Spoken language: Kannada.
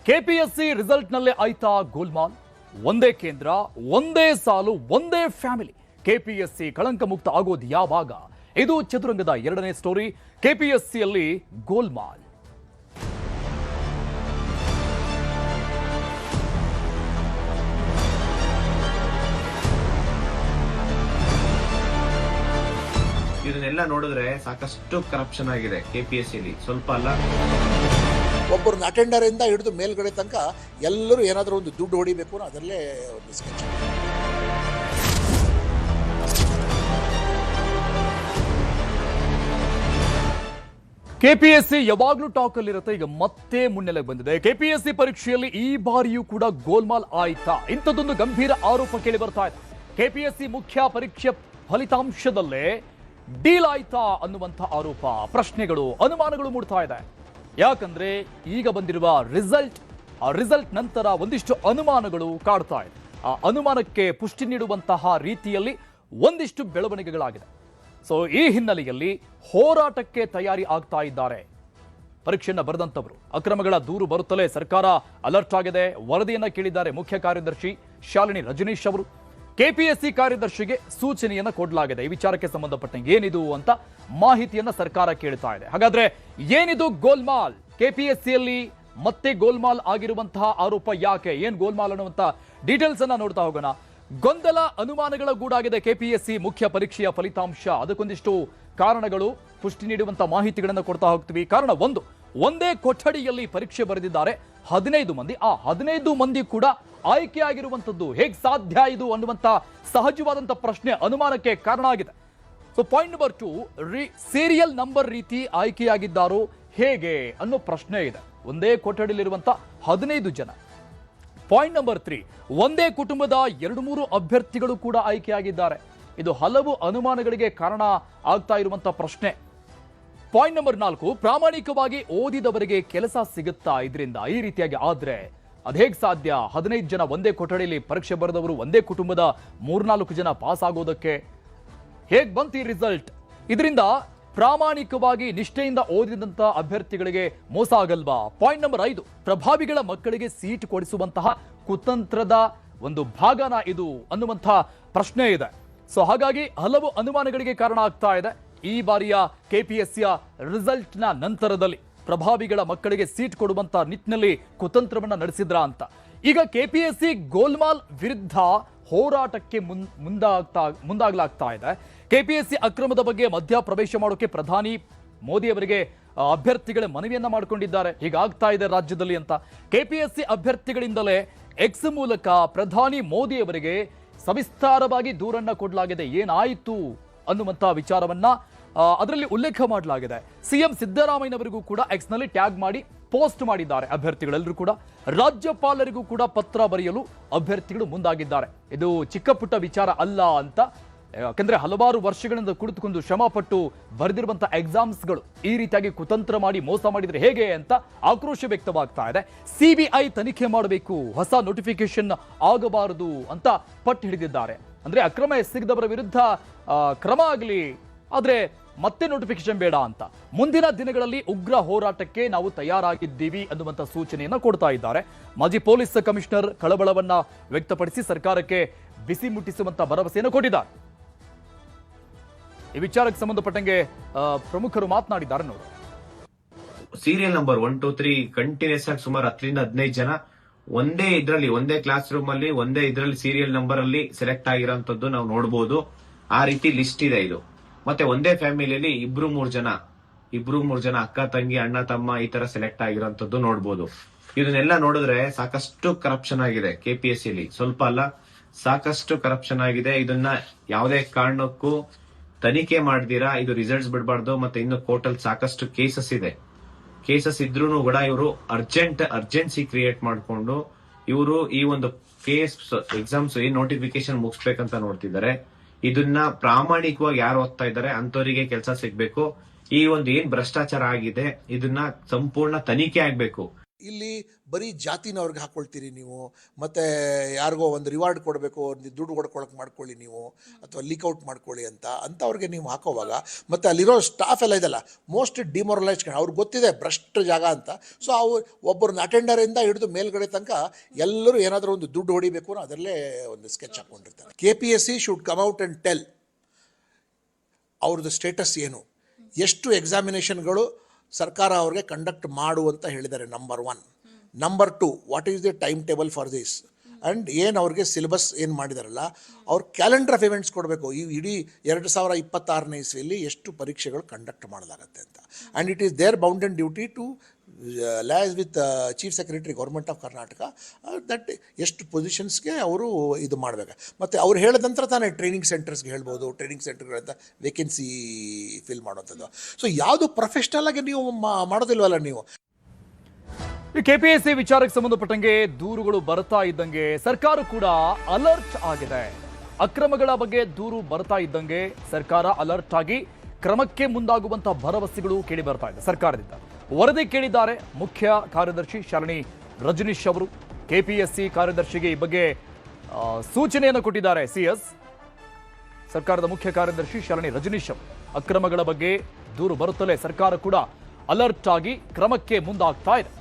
ಕೆಪಿಎಸ್ಸಿ ರಿಸಲ್ಟ್ ನಲ್ಲೇ ಆಯ್ತಾ ಗೋಲ್ಮಾಲ್. ಒಂದೇ ಕೇಂದ್ರ, ಒಂದೇ ಸಾಲು, ಒಂದೇ ಫ್ಯಾಮಿಲಿ. ಕೆಪಿಎಸ್ಸಿ ಕಳಂಕ ಮುಕ್ತ ಆಗೋದು ಯಾವಾಗ? ಇದು ಚದುರಂಗದ ಎರಡನೇ ಸ್ಟೋರಿ. ಕೆಪಿಎಸ್ಸಿಯಲ್ಲಿ ಗೋಲ್ಮಾಲ್. ಇದನ್ನೆಲ್ಲ ನೋಡಿದ್ರೆ ಸಾಕಷ್ಟು ಕರಪ್ಷನ್ ಆಗಿದೆ ಕೆಪಿಎಸ್ಸಿಲಿ, ಸ್ವಲ್ಪ ಅಲ್ಲ. ಒಬ್ಬರನ್ನ ಅಟೆಂಡರ್ ಇಂದ ಹಿಡಿದು ಮೇಲ್ಗಡೆ ತನಕ ಎಲ್ಲರೂ ಏನಾದರೂ ಒಂದು ದುಡ್ಡು ಹೊಡಿಬೇಕು ಅದರಲ್ಲೇ ಒಂದು ಸ್ಕೆಚ್. ಕೆಪಿಎಸ್ಸಿ ಯಾವಾಗ್ಲೂ ಟಾಕ್ ಅಲ್ಲಿರುತ್ತೆ. ಈಗ ಮತ್ತೆ ಮುನ್ನೆಲೆಗೆ ಬಂದಿದೆ. ಕೆಪಿಎಸ್ಸಿ ಪರೀಕ್ಷೆಯಲ್ಲಿ ಈ ಬಾರಿಯೂ ಕೂಡ ಗೋಲ್ಮಾಲ್ ಆಯ್ತಾ? ಇಂಥದ್ದೊಂದು ಗಂಭೀರ ಆರೋಪ ಕೇಳಿ ಬರ್ತಾ ಇದೆ. ಕೆಪಿಎಸ್ಸಿ ಮುಖ್ಯ ಪರೀಕ್ಷೆ ಫಲಿತಾಂಶದಲ್ಲೇ ಡೀಲ್ ಆಯ್ತಾ ಅನ್ನುವಂಥ ಆರೋಪ, ಪ್ರಶ್ನೆಗಳು, ಅನುಮಾನಗಳು ಮೂಡ್ತಾ ಇದೆ. ಯಾಕಂದ್ರೆ ಈಗ ಬಂದಿರುವ ರಿಸಲ್ಟ್ ನಂತರ ಒಂದಿಷ್ಟು ಅನುಮಾನಗಳು ಕಾಡ್ತಾ ಇದೆ. ಆ ಅನುಮಾನಕ್ಕೆ ಪುಷ್ಟಿ ನೀಡುವಂತಹ ರೀತಿಯಲ್ಲಿ ಒಂದಿಷ್ಟು ಬೆಳವಣಿಗೆಗಳಾಗಿದೆ. ಸೊ ಈ ಹಿನ್ನೆಲೆಯಲ್ಲಿ ಹೋರಾಟಕ್ಕೆ ತಯಾರಿ ಆಗ್ತಾ ಇದ್ದಾರೆ ಪರೀಕ್ಷೆಯನ್ನ ಬರೆದಂತವರು. ಅಕ್ರಮಗಳ ದೂರು ಬರುತ್ತಲೇ ಸರ್ಕಾರ ಅಲರ್ಟ್ ಆಗಿದೆ. ವರದಿಯನ್ನ ಕೇಳಿದ್ದಾರೆ ಮುಖ್ಯ ಕಾರ್ಯದರ್ಶಿ ಶಾಲಿನಿ ರಜನೀಶ್ ಅವರು. ಕೆಪಿಎಸ್ಸಿ ಕಾರ್ಯದರ್ಶಿಗೆ ಸೂಚನೆಯನ್ನ ಕೊಡಲಾಗಿದೆ. ಈ ವಿಚಾರಕ್ಕೆ ಸಂಬಂಧಪಟ್ಟಂಗೆ ಏನಿದು ಅಂತ ಮಾಹಿತಿಯನ್ನ ಸರ್ಕಾರ ಕೇಳ್ತಾ ಇದೆ. ಹಾಗಾದ್ರೆ ಏನಿದು ಗೋಲ್ಮಾಲ್? ಕೆಪಿಎಸ್ಸಿಯಲ್ಲಿ ಮತ್ತೆ ಗೋಲ್ಮಾಲ್ ಆಗಿರುವಂತಹ ಆರೋಪ ಯಾಕೆ? ಏನ್ ಗೋಲ್ಮಾಲ್ ಅನ್ನುವಂತ ಡೀಟೇಲ್ಸ್ ಅನ್ನ ನೋಡ್ತಾ ಹೋಗೋಣ. ಗೊಂದಲ, ಅನುಮಾನಗಳ ಗೂಡಾಗಿದೆ ಕೆಪಿಎಸ್ಸಿ ಮುಖ್ಯ ಪರೀಕ್ಷೆಯ ಫಲಿತಾಂಶ. ಅದಕ್ಕೊಂದಿಷ್ಟು ಕಾರಣಗಳು, ಪುಷ್ಟಿ ನೀಡುವಂತ ಮಾಹಿತಿಗಳನ್ನು ಕೊಡ್ತಾ ಹೋಗ್ತೀವಿ. ಕಾರಣ ಒಂದೇ ಕೊಠಡಿಯಲ್ಲಿ ಪರೀಕ್ಷೆ ಬರೆದಿದ್ದಾರೆ 15 ಮಂದಿ. ಆ 15 ಮಂದಿ ಕೂಡ ಆಯ್ಕೆಯಾಗಿರುವಂತದ್ದು ಹೇಗೆ ಸಾಧ್ಯ ಇದು ಅನ್ನುವಂತ ಸಹಜವಾದಂತ ಪ್ರಶ್ನೆ, ಅನುಮಾನಕ್ಕೆ ಕಾರಣ ಆಗಿದೆ. So point number 2, serial number ರೀತಿ ಆಯ್ಕೆಯಾಗಿದ್ದಾರೋ ಹೇಗೆ ಅನ್ನೋ ಪ್ರಶ್ನೆ ಇದೆ. ಒಂದೇ ಕೊಠಡಿಯಲ್ಲಿರುವಂತ 15 ಜನ. ಪಾಯಿಂಟ್ ನಂಬರ್ 3, ಒಂದೇ ಕುಟುಂಬದ 2-3 ಅಭ್ಯರ್ಥಿಗಳು ಕೂಡ ಆಯ್ಕೆಯಾಗಿದ್ದಾರೆ. ಇದು ಹಲವು ಅನುಮಾನಗಳಿಗೆ ಕಾರಣ ಆಗ್ತಾ ಇರುವಂತ ಪ್ರಶ್ನೆ. ಪಾಯಿಂಟ್ ನಂಬರ್ 4, ಪ್ರಾಮಾಣಿಕವಾಗಿ ಓದಿದವರಿಗೆ ಕೆಲಸ ಸಿಗುತ್ತಾ ಇದರಿಂದ? ಈ ರೀತಿಯಾಗಿ ಆದ್ರೆ ಅದೇಗ್ ಸಾಧ್ಯ? 15 ಜನ ಒಂದೇ ಕೊಠಡಿಯಲ್ಲಿ ಪರೀಕ್ಷೆ ಬರೆದವರು, ಒಂದೇ ಕುಟುಂಬದ 3-4 ಜನ ಪಾಸ್ ಆಗೋದಕ್ಕೆ ಹೇಗ್ ಬಂತು ಈ ರಿಸಲ್ಟ್? ಇದರಿಂದ ಪ್ರಾಮಾಣಿಕವಾಗಿ ನಿಷ್ಠೆಯಿಂದ ಓದಿದಂತ ಅಭ್ಯರ್ಥಿಗಳಿಗೆ ಮೋಸ ಆಗಲ್ವಾ? ಪಾಯಿಂಟ್ ನಂಬರ್ 5, ಪ್ರಭಾವಿಗಳ ಮಕ್ಕಳಿಗೆ ಸೀಟ್ ಕೊಡಿಸುವಂತಹ ಕುತಂತ್ರದ ಒಂದು ಭಾಗನ ಇದು ಅನ್ನುವಂತಹ ಪ್ರಶ್ನೆ ಇದೆ. ಸೊ ಹಾಗಾಗಿ ಹಲವು ಅನುಮಾನಗಳಿಗೆ ಕಾರಣ ಆಗ್ತಾ ಇದೆ. ಈ ಬಾರಿಯ ಕೆಪಿಎಸ್ಸಿಯ ರಿಸಲ್ಟ್ನ ನಂತರದಲ್ಲಿ ಪ್ರಭಾವಿಗಳ ಮಕ್ಕಳಿಗೆ ಸೀಟ್ ಕೊಡುವಂತ ನಿಟ್ಟಿನಲ್ಲಿ ಕುತಂತ್ರವನ್ನ ನಡೆಸಿದ್ರ ಅಂತ. ಈಗ ಕೆಪಿಎಸ್ಸಿ ಗೋಲ್ಮಾಲ್ ವಿರುದ್ಧ ಹೋರಾಟಕ್ಕೆ ಮುಂದಾಗ್ಲಾಗ್ತಾ ಇದೆ. ಕೆಪಿಎಸ್ಸಿ ಅಕ್ರಮದ ಬಗ್ಗೆ ಮಧ್ಯ ಪ್ರವೇಶ ಮಾಡೋಕೆ ಪ್ರಧಾನಿ ಮೋದಿ ಅವರಿಗೆ ಅಭ್ಯರ್ಥಿಗಳ ಮನವಿಯನ್ನ ಮಾಡಿಕೊಂಡಿದ್ದಾರೆ. ಹೀಗಾಗ್ತಾ ಇದೆ ರಾಜ್ಯದಲ್ಲಿ ಅಂತ ಕೆಪಿಎಸ್ಸಿ ಅಭ್ಯರ್ಥಿಗಳಿಂದಲೇ ಎಕ್ಸ್ ಮೂಲಕ ಪ್ರಧಾನಿ ಮೋದಿ ಅವರಿಗೆ ಸವಿಸ್ತಾರವಾಗಿ ದೂರನ್ನ ಕೊಡಲಾಗಿದೆ. ಏನಾಯಿತು ಅನ್ನುವಂತ ವಿಚಾರವನ್ನ ಅದರಲ್ಲಿ ಉಲ್ಲೇಖ ಮಾಡಲಾಗಿದೆ. ಸಿಎಂ ಸಿದ್ದರಾಮಯ್ಯನವರಿಗೂ ಕೂಡ ಎಕ್ಸ್ ನಲ್ಲಿ ಟ್ಯಾಗ್ ಮಾಡಿ ಪೋಸ್ಟ್ ಮಾಡಿದ್ದಾರೆ ಅಭ್ಯರ್ಥಿಗಳೆಲ್ಲರೂ ಕೂಡ. ರಾಜ್ಯಪಾಲರಿಗೂ ಕೂಡ ಪತ್ರ ಬರೆಯಲು ಅಭ್ಯರ್ಥಿಗಳು ಮುಂದಾಗಿದ್ದಾರೆ. ಇದು ಚಿಕ್ಕ ಪುಟ್ಟ ವಿಚಾರ ಅಲ್ಲ ಅಂತ, ಯಾಕಂದ್ರೆ ಹಲವಾರು ವರ್ಷಗಳಿಂದ ಕುಳಿತುಕೊಂಡು ಶ್ರಮ ಪಟ್ಟು ಬರೆದಿರುವಂತಹ ಎಕ್ಸಾಮ್ಸ್ಗಳು ಈ ರೀತಿಯಾಗಿ ಕುತಂತ್ರ ಮಾಡಿ ಮೋಸ ಮಾಡಿದ್ರೆ ಹೇಗೆ ಅಂತ ಆಕ್ರೋಶ ವ್ಯಕ್ತವಾಗ್ತಾ ಇದೆ. ಸಿಬಿಐ ತನಿಖೆ ಮಾಡಬೇಕು, ಹೊಸ ನೋಟಿಫಿಕೇಶನ್ ಆಗಬಾರದು ಅಂತ ಪಟ್ಟು ಹಿಡಿದಿದ್ದಾರೆ. ಅಂದ್ರೆ ಅಕ್ರಮ ಎಸಗಿದವರ ವಿರುದ್ಧ ಕ್ರಮ ಆಗಲಿ, ಆದ್ರೆ ಮತ್ತೆ ನೋಟಿಫಿಕೇಶನ್ ಬೇಡ ಅಂತ. ಮುಂದಿನ ದಿನಗಳಲ್ಲಿ ಉಗ್ರ ಹೋರಾಟಕ್ಕೆ ನಾವು ತಯಾರಾಗಿದ್ದೀವಿ ಅನ್ನುವಂಥ ಸೂಚನೆಯನ್ನ ಕೊಡ್ತಾ ಇದ್ದಾರೆ. ಮಾಜಿ ಪೊಲೀಸ್ ಕಮಿಷನರ್ ಕಳವಳವನ್ನ ವ್ಯಕ್ತಪಡಿಸಿ ಸರ್ಕಾರಕ್ಕೆ ಬಿಸಿ ಮುಟ್ಟಿಸುವಂತ ಭರವಸೆಯನ್ನು ಕೊಟ್ಟಿದ್ದಾರೆ. ಈ ವಿಚಾರಕ್ಕೆ ಸಂಬಂಧಪಟ್ಟಂಗೆ ಪ್ರಮುಖರು ಮಾತನಾಡಿದ್ದಾರೆ ನೋಡಿ. ಸೀರಿಯಲ್ ನಂಬರ್ 1, 2, 3 ಕಂಟಿನ್ಯೂಸ್ ಆಗಿ ಸುಮಾರು 10-15 ಜನ ಒಂದೇ ಕ್ಲಾಸ್ ರೂಮ್ ಅಲ್ಲಿ ಇದರಲ್ಲಿ ಸೀರಿಯಲ್ ನಂಬರ್ ಅಲ್ಲಿ ಸೆಲೆಕ್ಟ್ ಆಗಿರೋಂಥದ್ದು ನಾವು ನೋಡಬಹುದು. ಆ ರೀತಿ ಲಿಸ್ಟ್ ಇದೆ ಇದು. ಮತ್ತೆ ಒಂದೇ ಫ್ಯಾಮಿಲಿಯಲ್ಲಿ 2-3 ಜನ ಅಕ್ಕ ತಂಗಿ, ಅಣ್ಣ ತಮ್ಮ ಈ ತರ ಸೆಲೆಕ್ಟ್ ಆಗಿರೋಂಥದ್ದು ನೋಡಬಹುದು. ಇದನ್ನೆಲ್ಲ ನೋಡಿದ್ರೆ ಸಾಕಷ್ಟು ಕರಪ್ಷನ್ ಆಗಿದೆ ಕೆಪಿಎಸ್ಸಿಲಿ, ಸ್ವಲ್ಪ ಅಲ್ಲ, ಸಾಕಷ್ಟು ಕರಪ್ಷನ್ ಆಗಿದೆ. ಇದನ್ನ ಯಾವುದೇ ಕಾರಣಕ್ಕೂ ತನಿಖೆ ಮಾಡ್ದಿರಾ ಇದು ರಿಸಲ್ಟ್ಸ್ ಬಿಡಬಾರ್ದು. ಮತ್ತೆ ಇನ್ನು ಕೋರ್ಟ್ ಅಲ್ಲಿ ಸಾಕಷ್ಟು ಕೇಸಸ್ ಇದ್ರೂ ಕೂಡ ಇವರು ಅರ್ಜೆನ್ಸಿ ಕ್ರಿಯೇಟ್ ಮಾಡ್ಕೊಂಡು ಇವರು ಈ ಒಂದು ಎಕ್ಸಾಮ್ಸ್ ಏನ್ ನೋಟಿಫಿಕೇಶನ್ ಮುಗಿಸ್ಬೇಕಂತ ನೋಡ್ತಿದ್ದಾರೆ. ಇದನ್ನ ಪ್ರಾಮಾಣಿಕವಾಗಿ ಯಾರು ಓದ್ತಾ ಇದ್ದಾರೆ ಅಂತವರಿಗೆ ಕೆಲಸ ಸಿಗ್ಬೇಕು. ಈ ಒಂದು ಏನ್ ಭ್ರಷ್ಟಾಚಾರ ಆಗಿದೆ ಇದನ್ನ ಸಂಪೂರ್ಣ ತನಿಖೆ ಆಗ್ಬೇಕು. ಇಲ್ಲಿ ಬರೀ ಜಾತಿನವ್ರಿಗೆ ಹಾಕ್ಕೊಳ್ತೀರಿ ನೀವು, ಮತ್ತು ಯಾರಿಗೋ ಒಂದು ರಿವಾರ್ಡ್ ಕೊಡಬೇಕು, ಒಂದು ದುಡ್ಡು ಹೊಡ್ಕೊಳಕ್ಕೆ ಮಾಡ್ಕೊಳ್ಳಿ ನೀವು, ಅಥವಾ ಲೀಕ್ಔಟ್ ಮಾಡ್ಕೊಳ್ಳಿ ಅಂಥವ್ರಿಗೆ ನೀವು ಹಾಕೋವಾಗ, ಮತ್ತು ಅಲ್ಲಿರೋ ಸ್ಟಾಫ್ ಎಲ್ಲ ಇದೆಲ್ಲ ಮೋಸ್ಟ್ ಡಿಮೊರಲೈಸ್, ಅವ್ರಿಗೆ ಗೊತ್ತಿದೆ ಭ್ರಷ್ಟ ಜಾಗ ಅಂತ. ಸೊ ಅವ್ರು ಒಬ್ಬರನ್ನ ಅಟೆಂಡರಿಂದ ಹಿಡಿದು ಮೇಲ್ಗಡೆ ತನಕ ಎಲ್ಲರೂ ಏನಾದರೂ ಒಂದು ದುಡ್ಡು ಹೊಡಿಬೇಕು ಅನ್ನೋ ಅದರಲ್ಲೇ ಒಂದು ಸ್ಕೆಚ್ ಹಾಕ್ಕೊಂಡಿರ್ತಾರೆ. KPSC should come out and tell ಅವ್ರದ್ದು ಸ್ಟೇಟಸ್ ಏನು, ಎಷ್ಟು ಎಕ್ಸಾಮಿನೇಷನ್ಗಳು ಸರ್ಕಾರ ಅವ್ರಿಗೆ ಕಂಡಕ್ಟ್ ಮಾಡು ಅಂತ ಹೇಳಿದ್ದಾರೆ. Number 1. Number 2, what is the time table for this, and ಏನು ಅವ್ರಿಗೆ ಸಿಲೆಬಸ್ ಏನು ಮಾಡಿದಾರಲ್ಲ ಅವ್ರ ಕ್ಯಾಲೆಂಡರ್ ಆಫ್ ಇವೆಂಟ್ಸ್ ಕೊಡಬೇಕು. ಈ ಇಡೀ 2026ನೇ ಇಸ್ವಿಯಲ್ಲಿ ಎಷ್ಟು ಪರೀಕ್ಷೆಗಳು ಕಂಡಕ್ಟ್ ಮಾಡಲಾಗುತ್ತೆ ಅಂತ. And it is there bound and duty to liaise with chief secretary government of Karnataka that ಎಷ್ಟು ಪೊಸಿಷನ್ಸ್ಗೆ ಅವರು ಇದು ಮಾಡಬೇಕು. ಮತ್ತು ಅವ್ರು ಹೇಳಿದ ನಂತರ ತಾನೇ ಟ್ರೈನಿಂಗ್ ಸೆಂಟರ್ಸ್ಗೆ ಹೇಳ್ಬೋದು, ಟ್ರೈನಿಂಗ್ ಸೆಂಟರ್ಗಳಿಂದ ವೇಕೆನ್ಸಿ ಫಿಲ್ ಮಾಡೋಂಥದ್ದು. ಸೊ ಯಾವುದು ಪ್ರೊಫೆಷ್ನಲ್ ಆಗಿ ನೀವು ಮಾಡೋದಿಲ್ವಲ್ಲ ನೀವು. ಈ KPSC ವಿಚಾರಕ್ಕೆ ಸಂಬಂಧಪಟ್ಟಂಗೆ ದೂರುಗಳು ಬರ್ತಾ ಇದ್ದಂಗೆ ಸರ್ಕಾರ ಕೂಡ ಅಲರ್ಟ್ ಆಗಿದೆ. ಅಕ್ರಮಗಳ ಬಗ್ಗೆ ದೂರು ಬರ್ತಾ ಇದ್ದಂಗೆ ಸರ್ಕಾರ ಅಲರ್ಟ್ ಆಗಿ ಕ್ರಮಕ್ಕೆ ಮುಂದಾಗುವಂತಹ ಭರವಸೆಗಳು ಕೇಳಿ ಬರ್ತಾ ಇದೆ ಸರ್ಕಾರದಿಂದ. ವರದಿ ಕೇಳಿದ್ದಾರೆ ಮುಖ್ಯ ಕಾರ್ಯದರ್ಶಿ ಶಾಲಿನಿ ರಜನೀಶ್ ಅವರು. KPSC ಕಾರ್ಯದರ್ಶಿಗೆ ಈ ಬಗ್ಗೆ ಸೂಚನೆಯನ್ನು ಕೊಟ್ಟಿದ್ದಾರೆ CS. ಸರ್ಕಾರದ ಮುಖ್ಯ ಕಾರ್ಯದರ್ಶಿ ಶಾಲಿನಿ ರಜನೀಶ್ ಅವರು ಅಕ್ರಮಗಳ ಬಗ್ಗೆ ದೂರು ಬರುತ್ತಲೇ ಸರ್ಕಾರ ಕೂಡ ಅಲರ್ಟ್ ಆಗಿ ಕ್ರಮಕ್ಕೆ ಮುಂದಾಗ್ತಾ ಇದೆ.